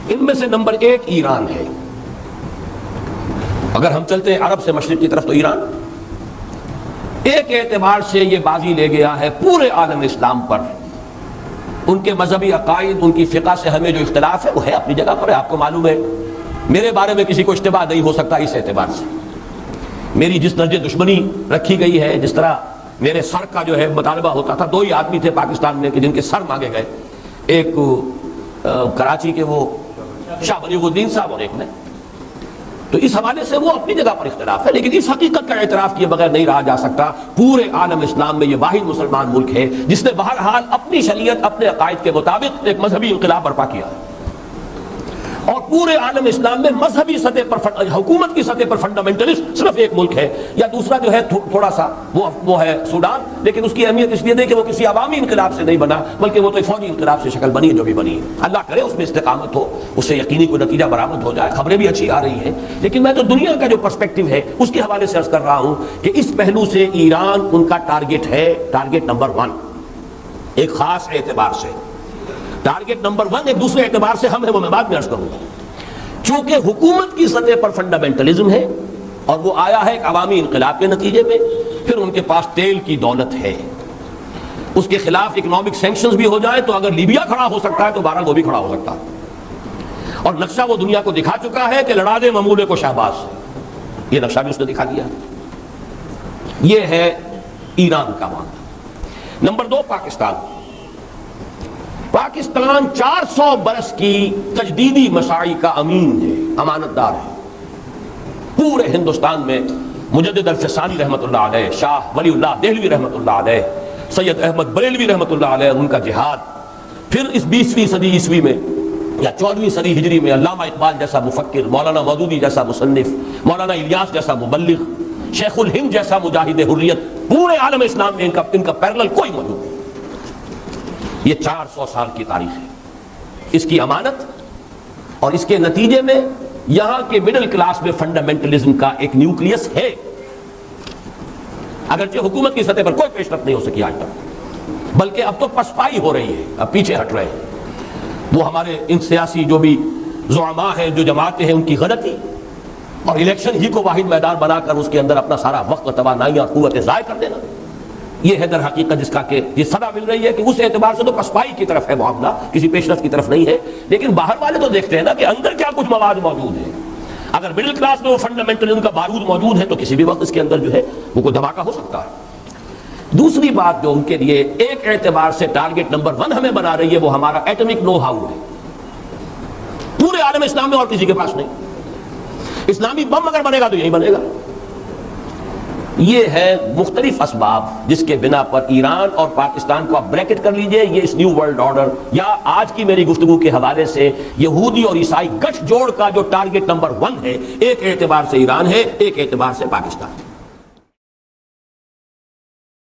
ان میں سے نمبر 1 ایران ہے. اگر ہم چلتے ہیں عرب سے مشرق کی طرف تو ایران ایک اعتبار سے یہ بازی لے گیا ہے پورے عالم اسلام پر. ان کے مذہبی عقائد، ان کی فقہ سے ہمیں جو اختلاف ہے وہ ہے اپنی جگہ پر ہے. آپ کو معلوم ہے میرے بارے میں کسی کو اشتباہ نہیں ہو سکتا اس اعتبار سے. میری جس درجے دشمنی رکھی گئی ہے، جس طرح میرے سر کا جو ہے مطالبہ ہوتا تھا، 2 ہی آدمی تھے پاکستان میں کہ جن کے سر مانگے گئے، ایک کراچی کے وہ شاہ ولی الدین صاحب اور ایک نے. تو اس حوالے سے وہ اپنی جگہ پر اختلاف ہے، لیکن اس حقیقت کا اعتراف کیے بغیر نہیں رہا جا سکتا. پورے عالم اسلام میں یہ واحد مسلمان ملک ہے جس نے بہرحال اپنی شریعت، اپنے عقائد کے مطابق ایک مذہبی انقلاب برپا کیا. اور پورے عالم اسلام میں مذہبی سطح پر، حکومت کی سطح پر فنڈامنٹلسٹ صرف ایک ملک ہے، یا دوسرا جو ہے تھوڑا سا وہ ہے سوڈان. لیکن اس کی اہمیت اس لیے نہیں کہ وہ کسی عوامی انقلاب سے نہیں بنا، بلکہ وہ تو ایک فوجی انقلاب سے شکل بنی ہے جو بھی بنی ہے. اللہ کرے اس میں استقامت ہو، اس سے یقینی کوئی نتیجہ برآمد ہو جائے. خبریں بھی اچھی آ رہی ہیں، لیکن میں تو دنیا کا جو پرسپیکٹو ہے اس کے حوالے سے عرض کر رہا ہوں کہ اس پہلو سے ایران ان کا ٹارگٹ ہے، ٹارگٹ نمبر 1 ایک خاص اعتبار سے. ٹارگٹ نمبر 1 ایک دوسرے اعتبار سے ہم ہے، وہ میں بعد میں عرض کروں گا. چونکہ حکومت کی سطح پر فنڈامنٹلزم ہے اور وہ آیا ہے ایک عوامی انقلاب کے نتیجے میں، پھر ان کے پاس تیل کی دولت ہے، اس کے خلاف اکنامک سینکشنز بھی ہو جائے تو اگر لیبیا کھڑا ہو سکتا ہے تو بہرحال وہ بھی کھڑا ہو سکتا ہے. اور نقشہ وہ دنیا کو دکھا چکا ہے کہ لڑا دے ممولے کو شہباز، یہ نقشہ بھی اس نے دکھا دیا. یہ ہے ایران کا معاملہ. نمبر 2 پاکستان. پاکستان 400 برس کی تجدیدی مساعی کا امین ہے، امانت دار ہے. پورے ہندوستان میں مجدد الفسانی رحمۃ اللہ علیہ، شاہ ولی اللہ دہلوی رحمۃ اللہ علیہ، سید احمد بریلوی رحمۃ اللہ علیہ، ان کا جہاد. پھر اس 20ویں صدی عیسوی میں یا 14ویں صدی ہجری میں علامہ اقبال جیسا مفکر، مولانا مودودی جیسا مصنف، مولانا الیاس جیسا مبلغ، شیخ الہند جیسا مجاہد حریت، پورے عالم اسلام میں ان کا پیرلل کوئی موجود نہیں. یہ 400 سال کی تاریخ ہے اس کی امانت، اور اس کے نتیجے میں یہاں کے مڈل کلاس میں فنڈامنٹلزم کا ایک نیوکلیس ہے. اگرچہ حکومت کی سطح پر کوئی پیش رفت نہیں ہو سکی آج تک، بلکہ اب تو پسپائی ہو رہی ہے، اب پیچھے ہٹ رہے ہیں. وہ ہمارے ان سیاسی جو بھی زعماء ہیں، جو جماعتیں ہیں، ان کی غلطی اور الیکشن ہی کو واحد میدان بنا کر اس کے اندر اپنا سارا وقت، توانائی اور قوتیں ضائع کر دینا، یہ ہے در حقیقت جس کا کہ یہ صدا مل رہی ہے کہ اس اعتبار سے تو پسپائی کی طرف ہے معاملہ، کسی پیش رفت کی طرف نہیں ہے. لیکن باہر والے تو دیکھتے ہیں نا کہ اندر کیا کچھ مواد موجود ہے. اگر مڈل کلاس میں وہ فنڈامنٹلزم کا بارود موجود ہے تو کسی بھی وقت اس کے اندر جو ہے وہ کوئی دھماکہ ہو سکتا ہے. دوسری بات جو ان کے لیے ایک اعتبار سے ٹارگٹ نمبر 1 ہمیں بنا رہی ہے وہ ہمارا ایٹمک نو ہاؤ ہے. پورے عالم اسلام میں اور کسی کے پاس نہیں. اسلامی بم اگر بنے گا تو یہی بنے گا. یہ ہے مختلف اسباب جس کے بنا پر ایران اور پاکستان کو آپ بریکٹ کر لیجئے. یہ اس نیو ورلڈ آرڈر یا آج کی میری گفتگو کے حوالے سے یہودی اور عیسائی گٹھ جوڑ کا جو ٹارگٹ نمبر 1 ہے، ایک اعتبار سے ایران ہے، ایک اعتبار سے پاکستان.